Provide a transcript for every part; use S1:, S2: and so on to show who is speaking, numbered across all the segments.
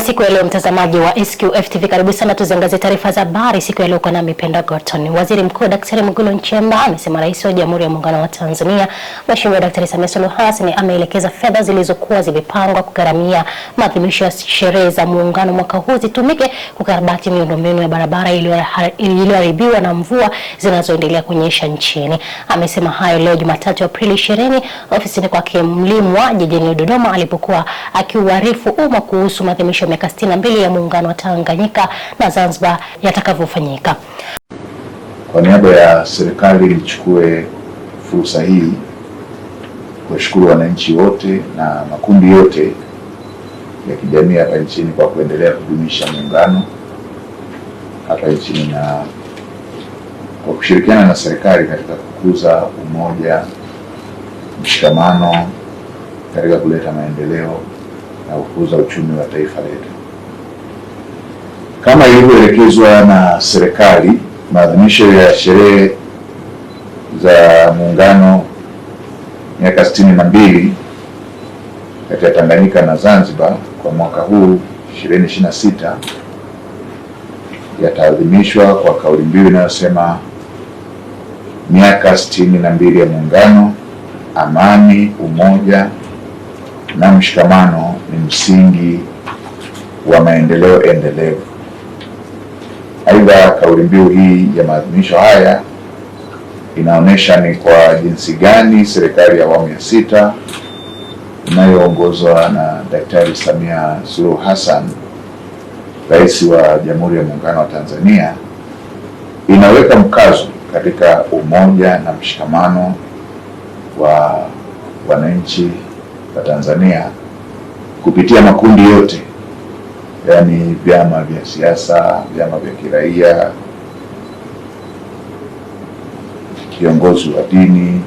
S1: Siku ya leo mtazamaji wa SQF TV, karibu sana tuziangazie taarifa za habari siku ya leo kwa nami Penda Gorton. Waziri Mkuu Daktari Mwigulu Nchemba amesema Rais wa Jamhuri ya Muungano wa Tanzania Mheshimiwa Daktari Samia Suluhu Hassan ameelekeza fedha zilizokuwa zimepangwa kugharamia maadhimisho ya sherehe za Muungano mwaka huu zitumike kukarabati miundombinu ya barabara iliyoharibiwa na mvua zinazoendelea kunyesha nchini. Amesema hayo leo Jumatatu Aprili 20 ofisini kwake Mlimwa jijini Dodoma alipokuwa akiuarifu umma kuhusu maadhimisho miaka 62 ya Muungano wa Tanganyika na Zanzibar yatakavyofanyika.
S2: Kwa niaba ya serikali nichukue fursa hii kuwashukuru wananchi wote na makundi yote ya kijamii hapa nchini kwa kuendelea kudumisha muungano hapa nchini na kwa kushirikiana na serikali katika kukuza umoja, mshikamano katika kuleta maendeleo na kukuza uchumi wa taifa letu. Kama ilivyoelekezwa na serikali, maadhimisho ya sherehe za Muungano miaka 62 kati ya Tanganyika na Zanzibar kwa mwaka huu 2026 yataadhimishwa kwa kauli mbiu inayosema miaka 62 ya Muungano, amani, umoja na mshikamano ni msingi wa maendeleo endelevu. Aidha, kauli mbiu hii ya maadhimisho haya inaonyesha ni kwa jinsi gani serikali ya awamu ya 6 inayoongozwa na Daktari Samia Suluhu Hassan, Rais wa Jamhuri ya Muungano wa Tanzania, inaweka mkazo katika umoja na mshikamano wa wananchi wa Tanzania kupitia makundi yote, yaani vyama vya siasa, vyama vya kiraia, viongozi wa dini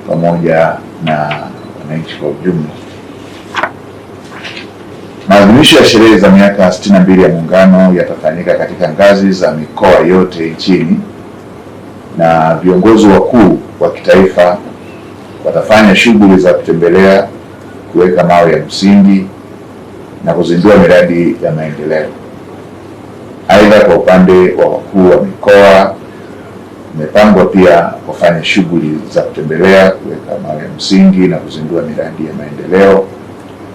S2: pamoja na wananchi kwa ujumla. Maadhimisho ya sherehe za miaka 62 ya Muungano yatafanyika katika ngazi za mikoa yote nchini na viongozi wakuu wa kitaifa watafanya shughuli za kutembelea, kuweka mawe ya msingi na kuzindua miradi ya maendeleo. Aidha, kwa upande wa wakuu wa mikoa imepangwa pia kufanya shughuli za kutembelea, kuweka mawe ya msingi na kuzindua miradi ya maendeleo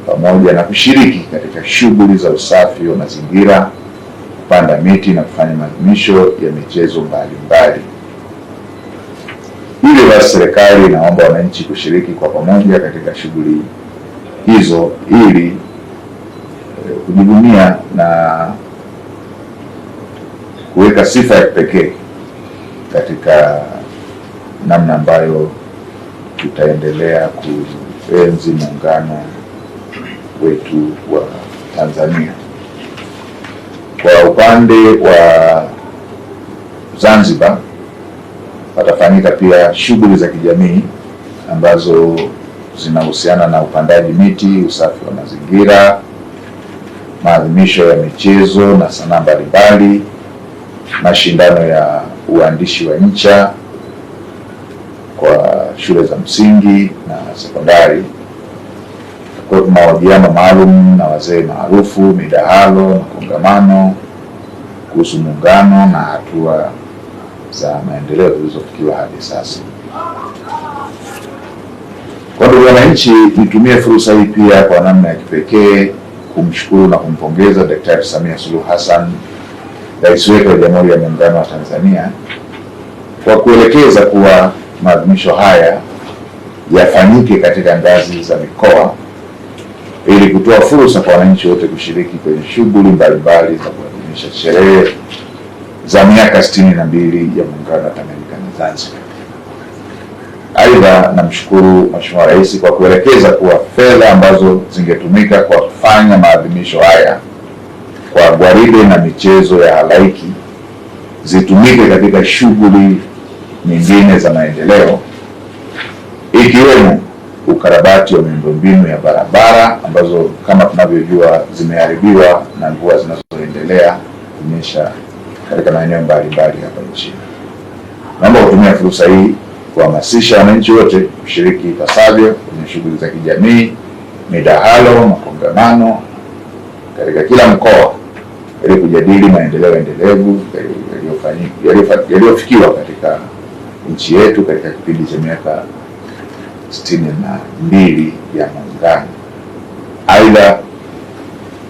S2: pamoja na kushiriki katika shughuli za usafi wa mazingira, kupanda miti na kufanya maadhimisho ya michezo mbalimbali. Hivyo basi, serikali inaomba wananchi kushiriki kwa pamoja katika shughuli hizo ili kujivunia na kuweka sifa ya kipekee katika namna ambayo tutaendelea kuenzi muungano wetu wa Tanzania. Kwa upande wa Zanzibar patafanyika pia shughuli za kijamii ambazo zinahusiana na upandaji miti, usafi wa mazingira, maadhimisho ya michezo na sanaa mbalimbali, mashindano ya uandishi wa insha kwa shule za msingi na sekondari, kwa mahojiano maalum na wazee maarufu, midahalo na kongamano kuhusu muungano na hatua za maendeleo zilizofikiwa hadi sasa. Kwa ndugu wananchi, nitumie fursa hii pia kwa namna ya kipekee kumshukuru na kumpongeza Daktari Samia Suluhu Hassan, Rais wetu wa Jamhuri ya Muungano wa Tanzania, kwa kuelekeza kuwa maadhimisho haya yafanyike katika ngazi za mikoa ili kutoa fursa kwa wananchi wote kushiriki kwenye shughuli mbalimbali za kuadhimisha sherehe za miaka 62 ya Muungano wa Tanganyika na Zanzibar. Aidha, namshukuru Mheshimiwa Rais kwa kuelekeza kuwa fedha ambazo zingetumika kwa kufanya maadhimisho haya kwa gwaride na michezo ya halaiki zitumike katika shughuli nyingine za maendeleo, ikiwemo ukarabati wa miundombinu ya barabara ambazo kama tunavyojua zimeharibiwa na mvua zinazoendelea kunyesha katika maeneo mbalimbali hapa nchini. Naomba kutumia fursa hii kuhamasisha wananchi wote kushiriki ipasavyo kwenye shughuli za kijamii, midahalo, makongamano katika kila mkoa ili kujadili maendeleo endelevu yaliyofikiwa katika nchi yetu katika kipindi cha miaka 62 ya Muungano. Aidha,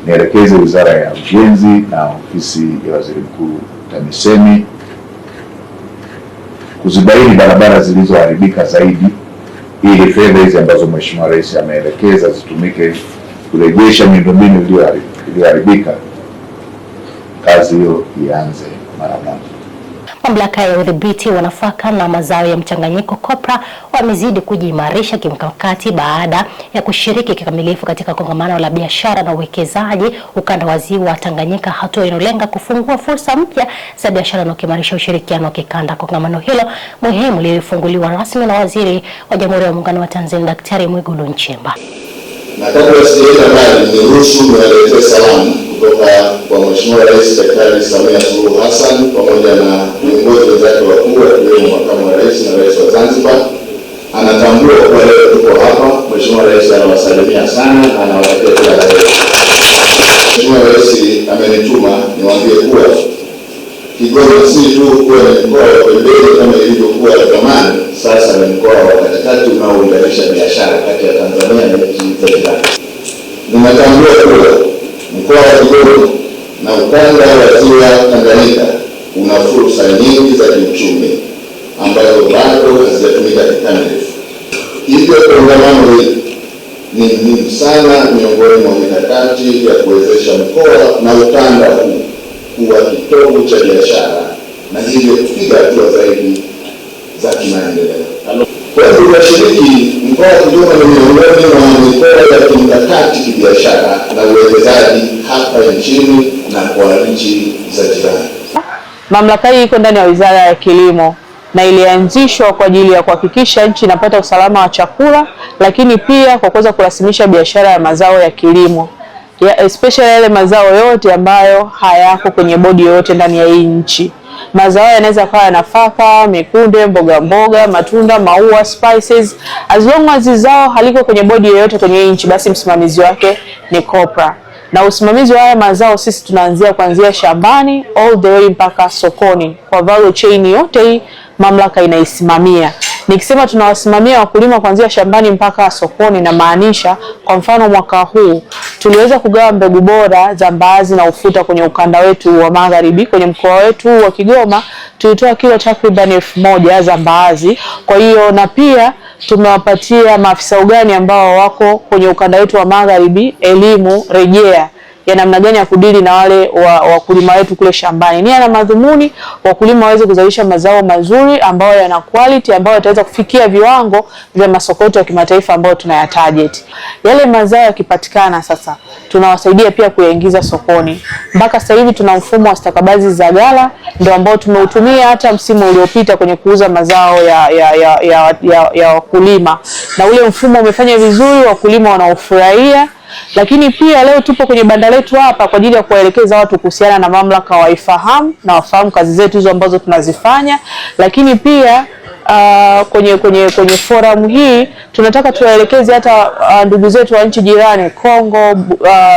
S2: nielekeze Wizara ya Ujenzi na Ofisi ya Waziri Mkuu TAMISEMI kuzibaini barabara zilizoharibika zaidi ili fedha hizi ambazo Mheshimiwa Rais ameelekeza zitumike kurejesha miundombinu iliyoharibika, kazi hiyo ianze mara moja.
S1: Mamlaka ya Udhibiti wa Nafaka na Mazao ya Mchanganyiko COPRA wamezidi kujiimarisha kimkakati baada ya kushiriki kikamilifu katika kongamano la biashara na uwekezaji ukanda wa Ziwa Tanganyika, hatua inayolenga kufungua fursa mpya za biashara na kuimarisha ushirikiano wa kikanda. Kongamano hilo muhimu lilifunguliwa rasmi na Waziri wa Jamhuri ya Muungano wa Tanzania Daktari Mwigulu Nchemba.
S3: Na kabla sijaenda mbali, niruhusu niwaletee salamu kutoka kwa Mheshimiwa Rais Daktari Samia Suluhu Hassan pamoja na viongozi wenzake wakuu akiwemo Makamu wa Rais na Rais wa Zanzibar. Anatambua kwa leo tuko hapa. Mheshimiwa Rais anawasalimia sana na anawatakia kila la heri. Mheshimiwa Rais amenituma niwaambie kuwa Kigoma si tu kuwa ni mkoa wa pembeni kama ilivyokuwa zamani, sasa ni mkoa wa katikati unaounganisha biashara kati ya Tanzania na nchi za jirani. Ninatambua kuwa mkoa wa Kigoma na ukanda wa Ziwa Tanganyika una fursa nyingi za kiuchumi ambazo bado hazijatumika kikamilifu. Hivyo kongamano hili ni muhimu sana miongoni mwa mikakati ya kuwezesha mkoa na ukanda huu kuwa kitovu cha biashara na hivyo kupiga hatua zaidi za kimaendeleo. Kwa hivyo tunashiriki, mkoa wa Kigoma ni miongoni mwa mikoa ya kimkakati kibiashara na uwekezaji hapa nchini na kwa nchi za jirani.
S4: Mamlaka hii iko ndani ya Wizara ya Kilimo na ilianzishwa kwa ajili ya kuhakikisha nchi inapata usalama wa chakula, lakini pia kwa kuweza kurasimisha biashara ya mazao ya kilimo, especially yale mazao yote ambayo hayako kwenye bodi yoyote ndani ya hii nchi. Mazao yanaweza kuwa nafaka, mikunde, mboga mboga, matunda, maua, spices. As long as zao haliko kwenye bodi yoyote kwenye hii nchi, basi msimamizi wake ni COPRA. Na usimamizi wa haya mazao sisi tunaanzia kuanzia shambani all the way mpaka sokoni. Kwa value chain yote hii mamlaka inaisimamia. Nikisema tunawasimamia wakulima kuanzia shambani mpaka sokoni, na maanisha kwa mfano mwaka huu tuliweza kugawa mbegu bora za mbaazi na ufuta kwenye ukanda wetu wa Magharibi. Kwenye mkoa wetu wa Kigoma tulitoa kilo takriban 1000 za mbaazi. Kwa hiyo na pia tumewapatia maafisa ugani ambao wako kwenye ukanda wetu wa Magharibi elimu rejea ya namna gani ya kudili na wale wakulima wetu kule shambani. Nia na madhumuni wakulima waweze kuzalisha mazao mazuri ambayo yana quality, ambayo yataweza kufikia viwango vya masoko yetu ya kimataifa ambayo tunayatarget. Yale mazao yakipatikana sasa tunawasaidia pia kuyaingiza sokoni. Mpaka sasa hivi tuna mfumo wa stakabadhi za ghala ndio ambao tumeutumia hata msimu uliopita kwenye kuuza mazao ya wakulima. Na ule mfumo umefanya vizuri, wakulima wanaofurahia. Lakini pia leo tupo kwenye banda letu hapa kwa ajili ya kuwaelekeza watu kuhusiana na mamlaka waifahamu na wafahamu kazi zetu hizo ambazo tunazifanya. Lakini pia kwenye forum hii tunataka tuwaelekeze hata ndugu zetu wa nchi jirani Kongo,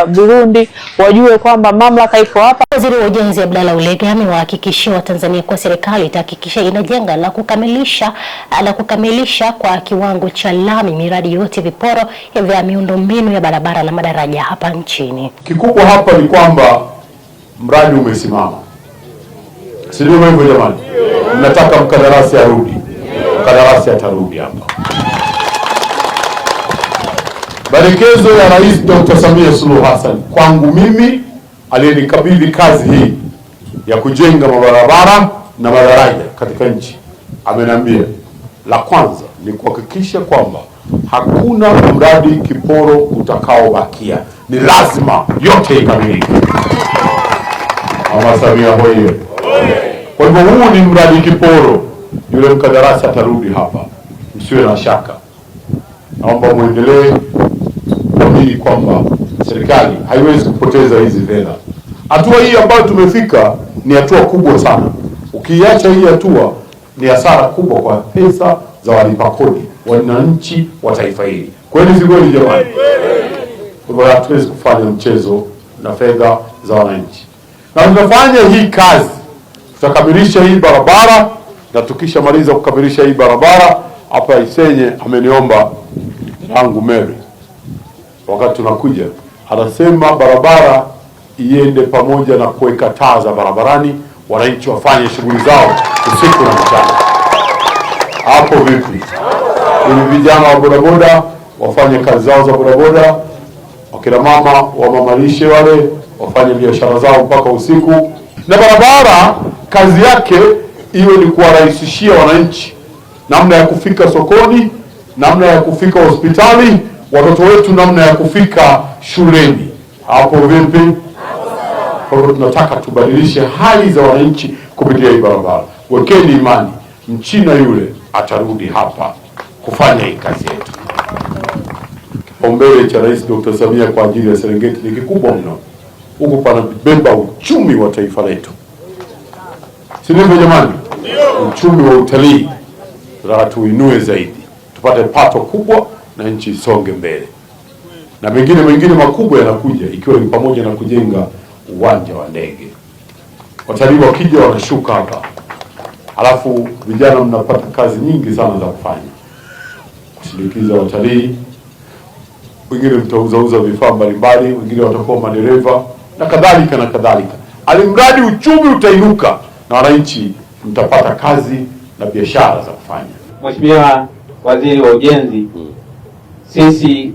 S4: Burundi wajue kwamba mamlaka iko hapa.
S1: Waziri wa Ujenzi Abdalla Ulega amewahakikishia Watanzania kwa serikali itahakikisha inajenga na kukamilisha kwa kiwango cha lami miradi yote viporo vya miundombinu ya barabara na madaraja hapa nchini.
S5: Kikubwa hapa ni kwamba mradi umesimama. Si ndio hivyo jamani? Mnataka mkandarasi arudi. Mkandarasi atarudi hapa. Maelekezo ya Rais Dr. Samia Suluhu Hassan kwangu mimi aliyenikabidhi kazi hii ya kujenga mabarabara na madaraja katika nchi, ameniambia la kwanza ni kuhakikisha kwamba hakuna mradi kiporo utakaobakia. Ni lazima yote ikamilike. Mama Samia hoye. Kwa hivyo huu ni mradi kiporo. Yule mkandarasi atarudi hapa, msiwe na shaka. Naomba muendelee kuamini kwamba serikali haiwezi kupoteza hizi fedha. Hatua hii ambayo tumefika ni hatua kubwa sana. Ukiacha hii hatua ni hasara kubwa kwa pesa za walipa kodi, wananchi wa taifa hili. Kweli si kweli jamani? Kwa hivyo hatuwezi kufanya mchezo na fedha za wananchi. Na tunafanya hii kazi, tutakamilisha hii barabara, na tukishamaliza kukamilisha hii barabara hapa Isenye, ameniomba yangu Mary wakati tunakuja, anasema barabara iende pamoja na kuweka taa za barabarani, wananchi wafanye shughuli zao usiku na mchana. Hapo vipi? Ili vijana wa bodaboda wafanye kazi zao za bodaboda, wakina mama wa mamalishe wale wafanye biashara zao mpaka usiku, na barabara kazi yake iwe ni kuwarahisishia wananchi namna ya kufika sokoni, namna ya kufika hospitali, watoto wetu namna ya kufika shuleni. Hapo vipi? Kwa hiyo tunataka tubadilishe hali za wananchi kupitia hii barabara. Wekeni imani, Mchina yule atarudi hapa kufanya hii kazi yetu. Kipaumbele cha Rais Dr. Samia kwa ajili ya Serengeti ni kikubwa mno. Huko panabeba uchumi wa taifa letu, si ndivyo jamani? Uchumi wa utalii tunataka tuinue zaidi, tupate pato kubwa na nchi isonge mbele, na mengine makubwa yanakuja, ikiwa ni pamoja na kujenga uwanja wa ndege. Watalii wakija wanashuka hapa, alafu vijana mnapata kazi nyingi sana za kufanya, kusindikiza watalii, wengine mtauzauza vifaa mbalimbali, wengine watakuwa madereva na kadhalika na kadhalika. Alimradi uchumi utainuka na wananchi mtapata kazi na biashara za kufanya.
S6: Mheshimiwa Waziri wa Ujenzi, sisi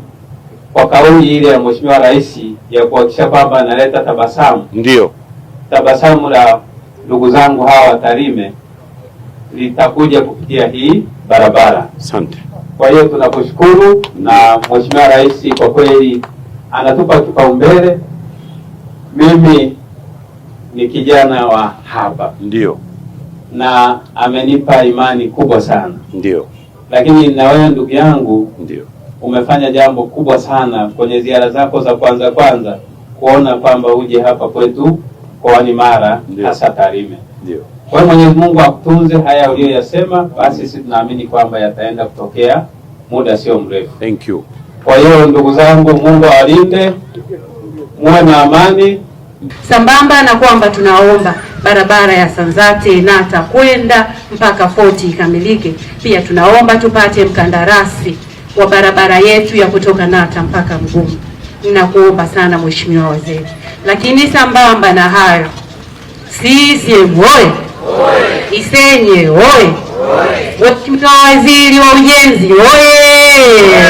S6: kwa kauli ile ya Mheshimiwa Rais ya kuhakikisha kwamba analeta tabasamu, ndio tabasamu la ndugu zangu hawa Tarime litakuja kupitia hii barabara. Asante. Kwa hiyo tunakushukuru, na Mheshimiwa Rais kwa kweli anatupa kipaumbele. Mimi ni kijana wa hapa, ndio, na amenipa imani kubwa sana, ndio, lakini na wewe ndugu yangu, ndio, umefanya jambo kubwa sana kwenye ziara zako za kwanza kuona kwamba uje hapa kwetu mkoani Mara, hasa Tarime. Ndio. Kwa hiyo Mwenyezi Mungu akutunze haya uliyoyasema, basi sisi tunaamini kwamba yataenda kutokea muda sio mrefu. Thank you. Kwa hiyo ndugu zangu, Mungu awalinde, muwe na amani.
S7: Sambamba na kwamba tunaomba barabara ya Sanzate Nata kwenda mpaka Foti ikamilike, pia tunaomba tupate mkandarasi wa barabara yetu ya kutoka Nata mpaka Mgumu. Ninakuomba sana Mheshimiwa Waziri. Lakini sambamba na hayo, CCM oye! Isenye oye! Mheshimiwa Waziri wa Ujenzi oye!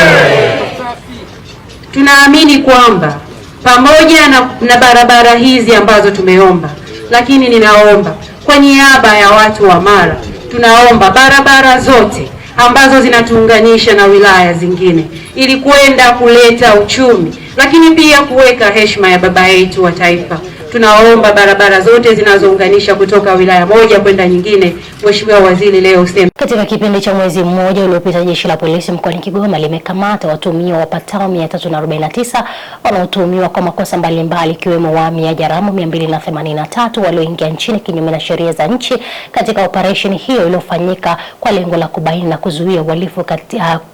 S7: Tunaamini kwamba pamoja na barabara hizi ambazo tumeomba, lakini ninaomba kwa niaba ya watu wa Mara, tunaomba barabara zote ambazo zinatuunganisha na wilaya zingine ili kwenda kuleta uchumi, lakini pia kuweka heshima ya baba yetu wa taifa. Tunaomba barabara zote zinazounganisha kutoka wilaya moja kwenda nyingine. Mheshimiwa Waziri, leo useme. Katika kipindi cha mwezi mmoja uliopita, jeshi la polisi mkoani Kigoma limekamata watuhumiwa wapatao 349 wanaotuhumiwa kwa makosa mbalimbali, ikiwemo wahamiaji haramu 283 walioingia nchini kinyume na sheria za nchi katika operesheni hiyo iliyofanyika kwa lengo la kubaini na kuzuia uhalifu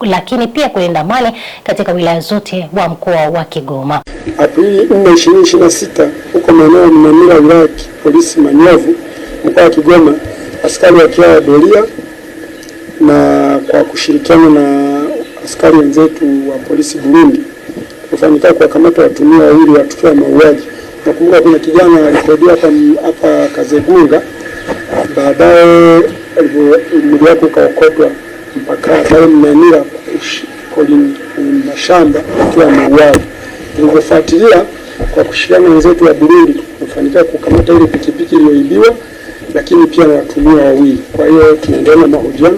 S7: lakini pia kulinda amani katika wilaya zote wa mkoa wa Kigoma.
S8: Aprili 4, 2026 huko maeneo ya Mnamira, wilaya polisi Manyovu, mkoa wa Kigoma, askari wakiwa doria na kwa kushirikiana na askari wenzetu wa polisi Burundi kufanikiwa kuwakamata watuhumiwa wawili wa tukio la mauaji. Nakumbuka kuna kijana alirekodiwa hapa Kazegunga, baadaye mwili wake ukaokotwa mpaka pale Mnamira kwenye mashamba akiwa mauaji. Tulivyofuatilia kwa kushirikiana na wenzetu wa Burundi kufanikiwa kukamata ile pikipiki iliyoibiwa, lakini pia na watuhumiwa wawili. Kwa hiyo tunaendelea na mahojiano,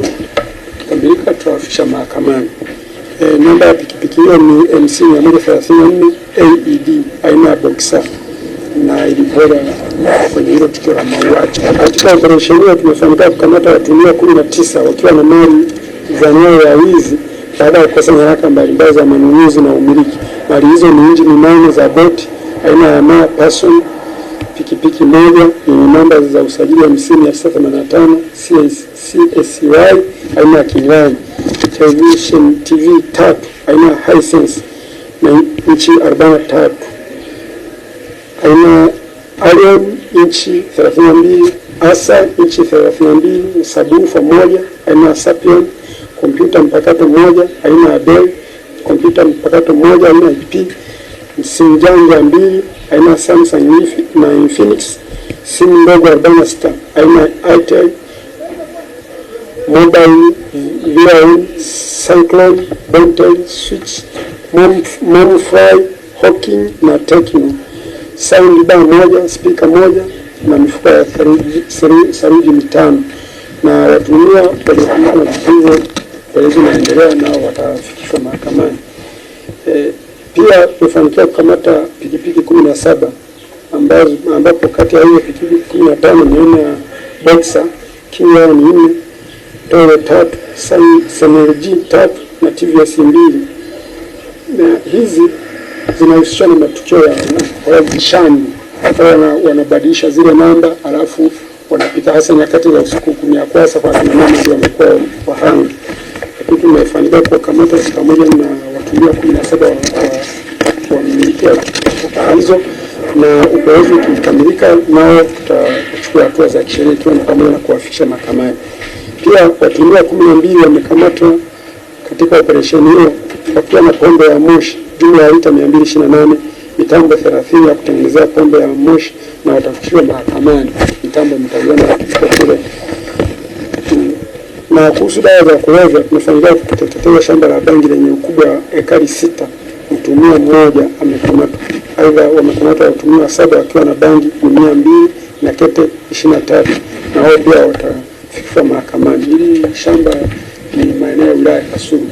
S8: kikamilika tutawafikisha mahakamani. Namba ya pikipiki hiyo ni MC 134 AED aina ya Boxer na ilipora kwenye hilo tukio la mauaji. Katika operesheni hiyo tumefanikiwa kukamata watuhumiwa 19 wakiwa na mali za nyayo ya wizi baada ya kukosa nyaraka mbalimbali za manunuzi na umiliki. Mali hizo ni injini 8 za boti aina ya Maya Passion, pikipiki moja yenye namba za usajili ya 985 CSY aina ya Kinglani, television TV 3 aina ya Hisense na inchi 43, aina Arion inchi 32, Asa inchi 32, subwoofer moja aina ya Sapion, kompyuta mpakato moja aina ya Dell, kompyuta mpakato moja aina ya HP, simu janja 2 aina ya Samsung na Infinix, simu ndogo 46 aina ya Itel, mobile VIN, Cyclone, Bentel, Switch, Momfry, Hawking na Tecno, sound bar moja, speaker moja na mifuko ya saruji 5. Na watuhumiwa waliokumbana na vitendo upelelezi unaendelea, nao watafikishwa mahakamani. Pia tumefanikiwa kukamata pikipiki 17 ambapo kati ya hiyo pikipiki 15 ni aina ya Boxer, King Lion 4, Toro 3, SNLG 3 na TVS 2. Na hizi zinahusishwa na matukio ya wajishani, hata wanabadilisha zile namba alafu wanapita, hasa nyakati za usiku kumiakwasa kwa kina mama ndio wamekuwa wahanga. Lakini tumefanikiwa kukamata pamoja na watuhumiwa 17 wa mmiliki wa hizo, na upelelezi ukikamilika nao tutachukua hatua za kisheria ikiwa ni pamoja na kuwafikisha mahakamani. Pia watuhumiwa 12 wamekamatwa katika operesheni hiyo wakiwa na pombe ya moshi jumla ya lita 228, mitambo 30 ya kutengenezea pombe ya moshi, na watafikishwa mahakamani. Mitambo mtaiona kule. Na kuhusu dawa za kulevya, tumefanikiwa kuteketeza shamba la bangi lenye ukubwa wa ekari 6. Mtuhumiwa mmoja amekamatwa. Aidha, wamekamatwa watuhumiwa 7 wakiwa na bangi 200 na kete 23, na wao pia watafikishwa mahakamani. Hili shamba ni maeneo ya wilaya ya Kasulu.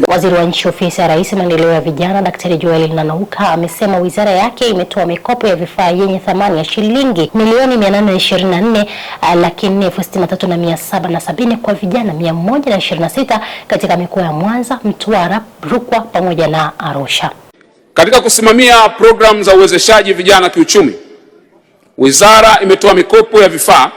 S1: Waziri wa Nchi Ofisi ya Rais Maendeleo ya Vijana Daktari Joel Nanauka amesema wizara yake imetoa mikopo ya vifaa yenye thamani ya shilingi milioni 824,463,770 kwa vijana 126 katika mikoa ya Mwanza, Mtwara, Rukwa pamoja na Arusha.
S9: Katika kusimamia programu za uwezeshaji vijana kiuchumi, wizara imetoa mikopo ya vifaa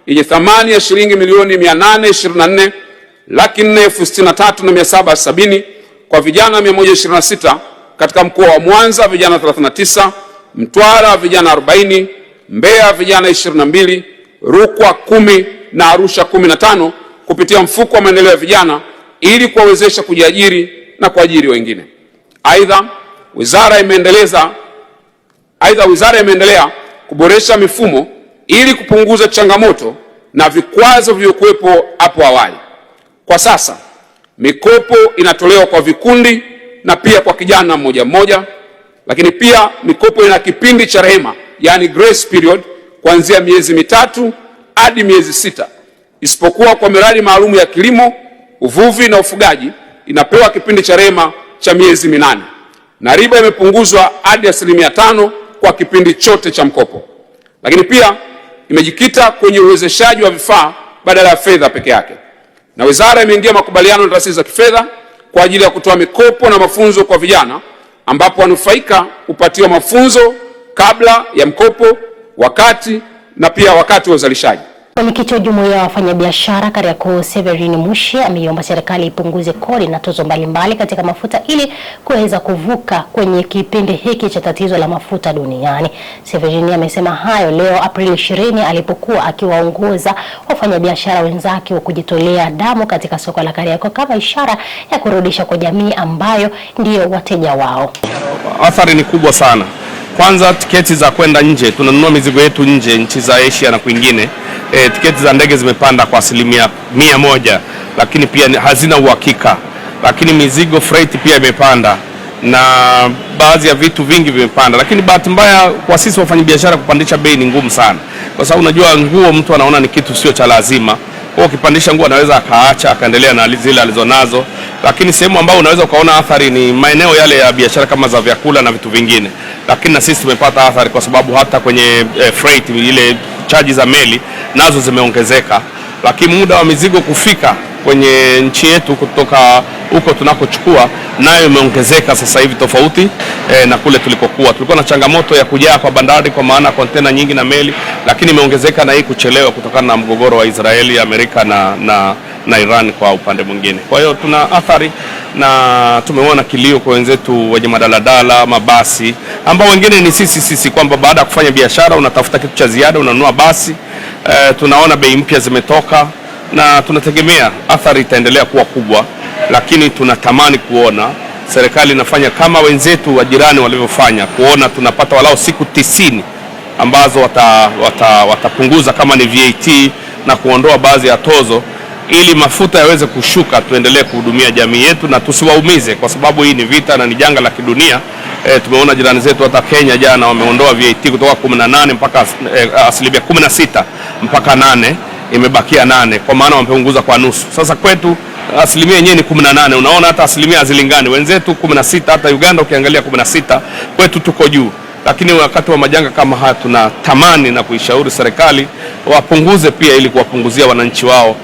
S9: yenye thamani ya shilingi milioni 824,463,770 kwa vijana 126 katika mkoa wa Mwanza vijana 39, Mtwara vijana 40, Mbeya vijana 22, Rukwa 10 na Arusha 15 kupitia mfuko wa maendeleo ya vijana ili kuwawezesha kujiajiri na kuajiri wengine. Aidha, wizara imeendelea kuboresha mifumo ili kupunguza changamoto na vikwazo vilivyokuwepo hapo awali. Kwa sasa mikopo inatolewa kwa vikundi na pia kwa kijana mmoja mmoja, lakini pia mikopo ina kipindi cha rehema, yani grace period, kuanzia miezi 3 hadi miezi 6, isipokuwa kwa miradi maalum ya kilimo, uvuvi na ufugaji inapewa kipindi cha rehema cha miezi 8, na riba imepunguzwa hadi 5% kwa kipindi chote cha mkopo. Lakini pia imejikita kwenye uwezeshaji wa vifaa badala ya fedha peke yake, na wizara imeingia makubaliano na taasisi za kifedha kwa ajili ya kutoa mikopo na mafunzo kwa vijana, ambapo wanufaika hupatiwa mafunzo kabla ya mkopo, wakati na pia wakati wa uzalishaji.
S1: Mwenyekiti wa Jumuiya ya Wafanyabiashara Kariakoo Severin Mushi ameiomba serikali ipunguze kodi na tozo mbalimbali katika mafuta ili kuweza kuvuka kwenye kipindi hiki cha tatizo la mafuta duniani. Severin amesema hayo leo Aprili 20 alipokuwa akiwaongoza wafanyabiashara wenzake wa kujitolea damu katika soko la Kariakoo kama ishara ya kurudisha kwa jamii ambayo ndio wateja wao.
S10: Athari ni kubwa sana. Kwanza, tiketi za kwenda nje, tunanunua mizigo yetu nje, nchi za Asia na kwingine. Tiketi za ndege zimepanda kwa 100%, lakini pia hazina uhakika. Lakini mizigo freight pia imepanda na baadhi ya vitu vingi vimepanda. Lakini bahati mbaya kwa sisi wafanyabiashara kupandisha bei ni ngumu sana, kwa sababu unajua nguo mtu anaona ni kitu sio cha lazima. Kwa ukipandisha nguo anaweza akaacha akaendelea na zile alizonazo, lakini sehemu ambayo unaweza ukaona athari ni maeneo yale ya biashara kama za vyakula na vitu vingine. Lakini na sisi tumepata athari kwa sababu hata kwenye freight ile charge za meli nazo zimeongezeka, lakini muda wa mizigo kufika kwenye nchi yetu kutoka huko tunakochukua nayo imeongezeka sasa hivi, tofauti na kule tulikokuwa. Tulikuwa na changamoto ya kujaa kwa bandari kwa maana kontena nyingi na meli, lakini imeongezeka na hii kuchelewa kutokana na mgogoro wa Israeli, Amerika na Iran kwa upande mwingine. Kwa hiyo tuna athari na tumeona kilio kwa wenzetu wenye madaladala, mabasi ambao wengine ni sisi kwamba baada ya kufanya biashara unatafuta kitu cha ziada unanunua basi. Tunaona bei mpya zimetoka na tunategemea athari itaendelea kuwa kubwa, lakini tunatamani kuona serikali inafanya kama wenzetu wa jirani walivyofanya, kuona tunapata walau siku 90 ambazo watapunguza kama ni VAT na kuondoa baadhi ya tozo ili mafuta yaweze kushuka, tuendelee kuhudumia jamii yetu na tusiwaumize, kwa sababu hii ni vita na ni janga la kidunia. Tumeona jirani zetu hata Kenya jana wameondoa VAT kutoka 18 mpaka asilimia 16 mpaka 8, imebakia 8, kwa maana wamepunguza kwa nusu. Sasa kwetu asilimia yenyewe ni 18, unaona hata asilimia hazilingani. Wenzetu 16, hata Uganda ukiangalia 16, kwetu tuko juu. Lakini wakati wa majanga kama haya tunatamani na kuishauri serikali wapunguze pia, ili kuwapunguzia wananchi wao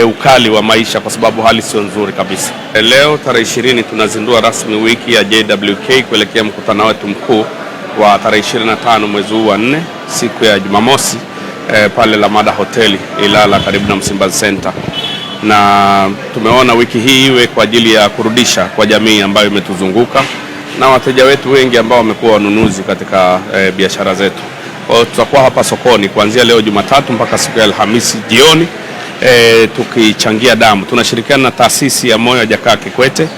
S10: ukali wa maisha, kwa sababu hali sio nzuri kabisa. Leo tarehe 20 tunazindua rasmi wiki ya JWK kuelekea mkutano wetu mkuu wa tarehe 25 mwezi huu wa 4 siku ya Jumamosi pale Lamada Hoteli Ilala karibu na Msimbazi Center. Na tumeona wiki hii iwe kwa ajili ya kurudisha kwa jamii ambayo imetuzunguka na wateja wetu wengi ambao wamekuwa wanunuzi katika biashara zetu. Kwa hiyo tutakuwa hapa sokoni kuanzia leo Jumatatu mpaka siku ya Alhamisi jioni tukichangia damu. Tunashirikiana na taasisi ya Moyo wa Jakaya Kikwete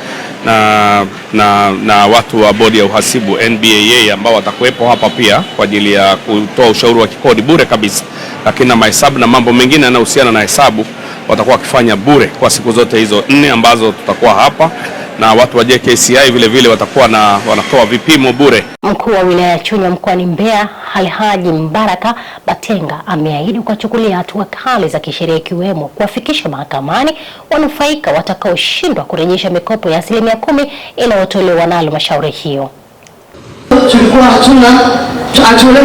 S10: na watu wa bodi ya uhasibu NBAA ambao watakuwepo hapa pia kwa ajili ya kutoa ushauri wa kikodi bure kabisa, lakini na mahesabu na mambo mengine yanayohusiana na hesabu watakuwa wakifanya bure kwa siku zote hizo 4 ambazo tutakuwa hapa, na watu wa JKCI vile watakuwa wanatoa vipimo bure.
S1: Mkuu wa wilaya ya Chunya mkoani Mbeya, Alhaji Mbaraka Batenga ameahidi kuchukulia hatua kali za kisheria ikiwemo kuwafikisha mahakamani wanufaika watakaoshindwa kurejesha mikopo ya 10% inayotolewa na halmashauri hiyo.
S11: Tulikuwa hatuna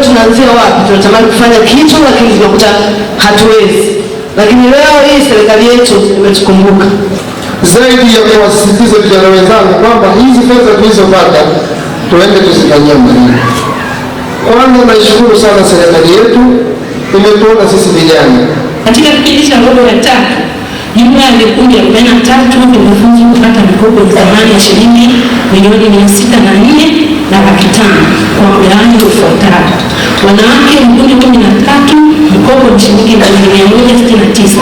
S11: tunaanzia wapi, tunatamani kufanya kitu lakini tunakuta hatuwezi. Lakini leo hii serikali yetu imetukumbuka.
S8: Zaidi ya kuwasisitiza vijana wenzangu kwamba hizi fedha tulizopata tuende tuzifanyie malipo. Kwanza naishukuru sana serikali yetu imetuona sisi vijana.
S7: Katika kipindi cha robo ya 3, jumla ya vikundi 43 vimefuzu kupata mikopo ya thamani ya shilingi milioni 604 na laki 5 kwa mgawanyo ufuatao. Wanawake vikundi 13 mkopo ni shilingi milioni 169.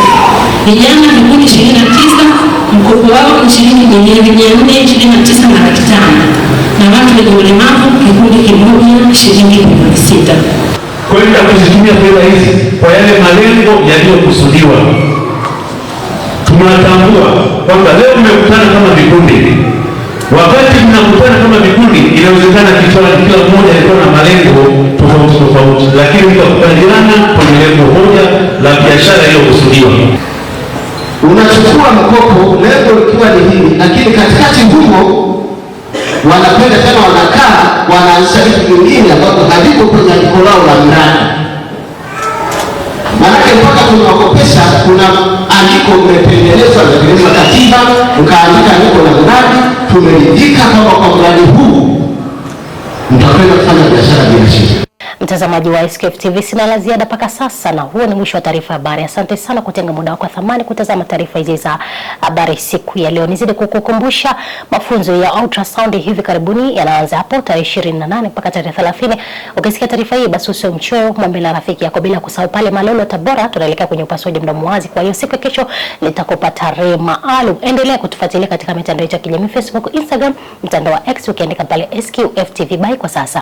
S7: Vijana vikundi 29 mkopo wao ni shilingi milioni 429 na laki 5. Na watu wenye ulemavu kikundi kimoja shilingi milioni 6.
S12: Kwenda kuzitumia fedha hizi kwa yale malengo yaliyokusudiwa. Tunatambua kwamba leo mmekutana kama vikundi. Wakati mnakutana kama vikundi, inawezekana kichwani kila mmoja alikuwa na malengo tofauti, lakini mtakubaliana kwenye lengo moja la biashara iliyokusudiwa.
S8: Unachukua mkopo lengo likiwa ni hili, lakini katikati humo wanapenda tena wanakaa wanaanzisha vitu vingine ambavyo havipo kwenye andiko lao la mradi. Maanake mpaka tunawakopesha kuna andiko mmependelezwa na kutengeneza katiba, mkaandika andiko la mradi, tumeridhika kwamba kwa mradi huu mtakwenda kufanya biashara bila shida.
S1: Mtazamaji wa SKF TV, sina la ziada mpaka sasa, na huo ni mwisho wa taarifa ya habari. Asante sana kutenga muda wako thamani kutazama taarifa hizi za habari siku ya leo. Nizidi kukukumbusha mafunzo ya ultrasound hivi karibuni yanaanza hapo tarehe 28 mpaka tarehe 30. Ukisikia taarifa hii basi usio mchoyo, mwambie na rafiki yako, bila kusahau pale Malolo Tabora tunaelekea kwenye upasuaji mdomo wazi. Kwa hiyo siku ya kesho nitakupa tarehe maalum. Endelea kutufuatilia katika mitandao yetu ya kijamii, Facebook, Instagram, mtandao wa X ukiandika pale SKF TV. Bye kwa sasa.